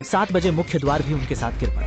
7 बजे मुख्य द्वार भी उनके साथ गिर पड़ा।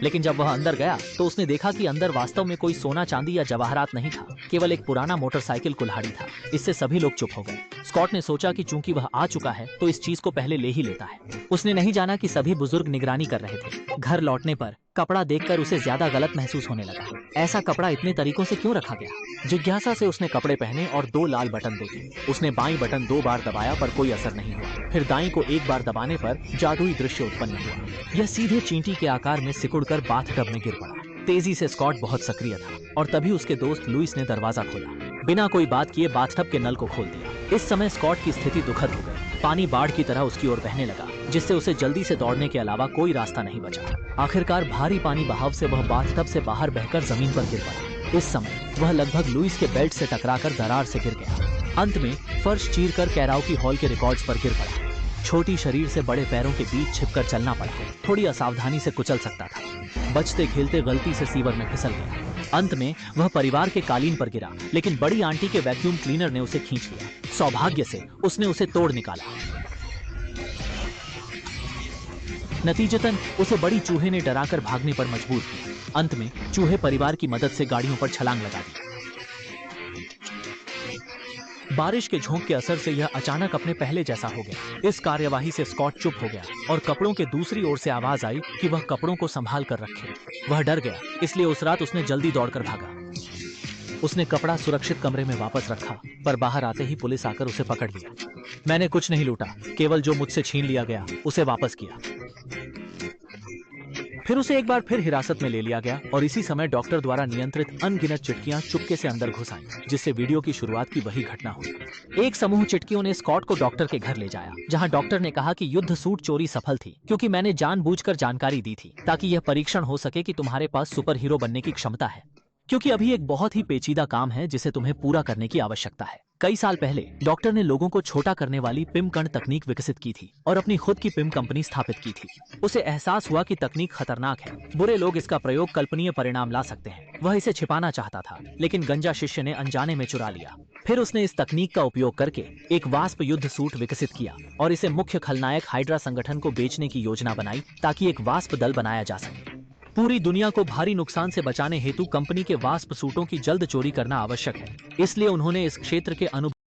लेकिन जब वह अंदर गया तो उसने देखा कि अंदर वास्तव में कोई सोना चांदी या जवाहरात नहीं था, केवल एक पुराना मोटरसाइकिल कुल्हाड़ी था। इससे सभी लोग चुप हो गए। स्कॉट ने सोचा कि चूंकि वह आ चुका है तो इस चीज को पहले ले ही लेता है। उसने नहीं जाना कि सभी बुजुर्ग निगरानी कर रहे थे। घर लौटने पर कपड़ा देखकर उसे ज्यादा गलत महसूस होने लगा। ऐसा कपड़ा इतने तरीकों से क्यों रखा गया? जिज्ञासा से उसने कपड़े पहने और 2 लाल बटन देखे। उसने बाईं बटन 2 बार दबाया पर कोई असर नहीं हुआ। फिर दाईं को 1 बार दबाने पर जादुई दृश्य उत्पन्न हुआ। यह सीधे चींटी के आकार में सिकुड़कर बाथटब में गिर पड़ा। तेजी से स्कॉट बहुत सक्रिय था और तभी उसके दोस्त लुइस ने दरवाजा खोला। बिना कोई बात किए बाथटब के नल को खोल दिया। इस समय स्कॉट की स्थिति दुखद हो गई। पानी बाढ़ की तरह उसकी ओर बहने लगा, जिससे उसे जल्दी से दौड़ने के अलावा कोई रास्ता नहीं बचा। आखिरकार भारी पानी बहाव से वह बाथटब से बाहर बहकर जमीन पर गिर पड़ा। इस समय वह लगभग लुइस के बेल्ट से टकराकर दरार से गिर गया। अंत में फर्श चीरकर कैराउकी हॉल के रिकॉर्ड्स पर गिर पड़ा। छोटी शरीर से बड़े पैरों के बीच छिपकर चलना पड़ा। थोड़ी असावधानी से कुचल सकता था। बचते खेलते गलती से सीवर में फिसल गया। अंत में वह परिवार के कालीन पर गिरा, लेकिन बड़ी आंटी के वैक्यूम क्लीनर ने उसे खींच लिया। सौभाग्य से उसने उसे तोड़ निकाला। नतीजतन उसे बड़ी चूहे ने डराकर भागने पर मजबूर किया। अंत में चूहे परिवार की मदद से गाड़ियों पर छलांग लगा दी। बारिश के झोंक के असर से यह अचानक अपने पहले जैसा हो गया। इस कार्यवाही से स्कॉट चुप हो गया और कपड़ों के दूसरी ओर से आवाज आई कि वह कपड़ों को संभाल कर रखे। वह डर गया, इसलिए उस रात उसने जल्दी दौड़कर भागा। उसने कपड़ा सुरक्षित कमरे में वापस रखा, पर बाहर आते ही पुलिस आकर उसे पकड़ लिया। मैंने कुछ नहीं लूटा, केवल जो मुझसे छीन लिया गया उसे वापस किया। फिर उसे एक बार फिर हिरासत में ले लिया गया और इसी समय डॉक्टर द्वारा नियंत्रित अनगिनत चिटकियां चुपके से अंदर घुस आईं, जिससे वीडियो की शुरुआत की वही घटना हुई। एक समूह चिटकियों ने स्कॉट को डॉक्टर के घर ले जाया, जहां डॉक्टर ने कहा कि युद्ध सूट चोरी सफल थी, क्योंकि मैंने जानबूझकर जानकारी दी थी ताकि यह परीक्षण हो सके कि तुम्हारे पास सुपर हीरो बनने की क्षमता है, क्योंकि अभी एक बहुत ही पेचीदा काम है जिसे तुम्हें पूरा करने की आवश्यकता है। कई साल पहले डॉक्टर ने लोगों को छोटा करने वाली पिम कण तकनीक विकसित की थी और अपनी खुद की पिम कंपनी स्थापित की थी। उसे एहसास हुआ कि तकनीक खतरनाक है, बुरे लोग इसका प्रयोग कल्पनीय परिणाम ला सकते हैं। वह इसे छिपाना चाहता था, लेकिन गंजा शिष्य ने अनजाने में चुरा लिया। फिर उसने इस तकनीक का उपयोग करके एक वास्प युद्ध सूट विकसित किया और इसे मुख्य खलनायक हाइड्रा संगठन को बेचने की योजना बनाई ताकि एक वास्प दल बनाया जा सके। पूरी दुनिया को भारी नुकसान से बचाने हेतु कंपनी के वास्प सूटों की जल्द चोरी करना आवश्यक है, इसलिए उन्होंने इस क्षेत्र के अनुभव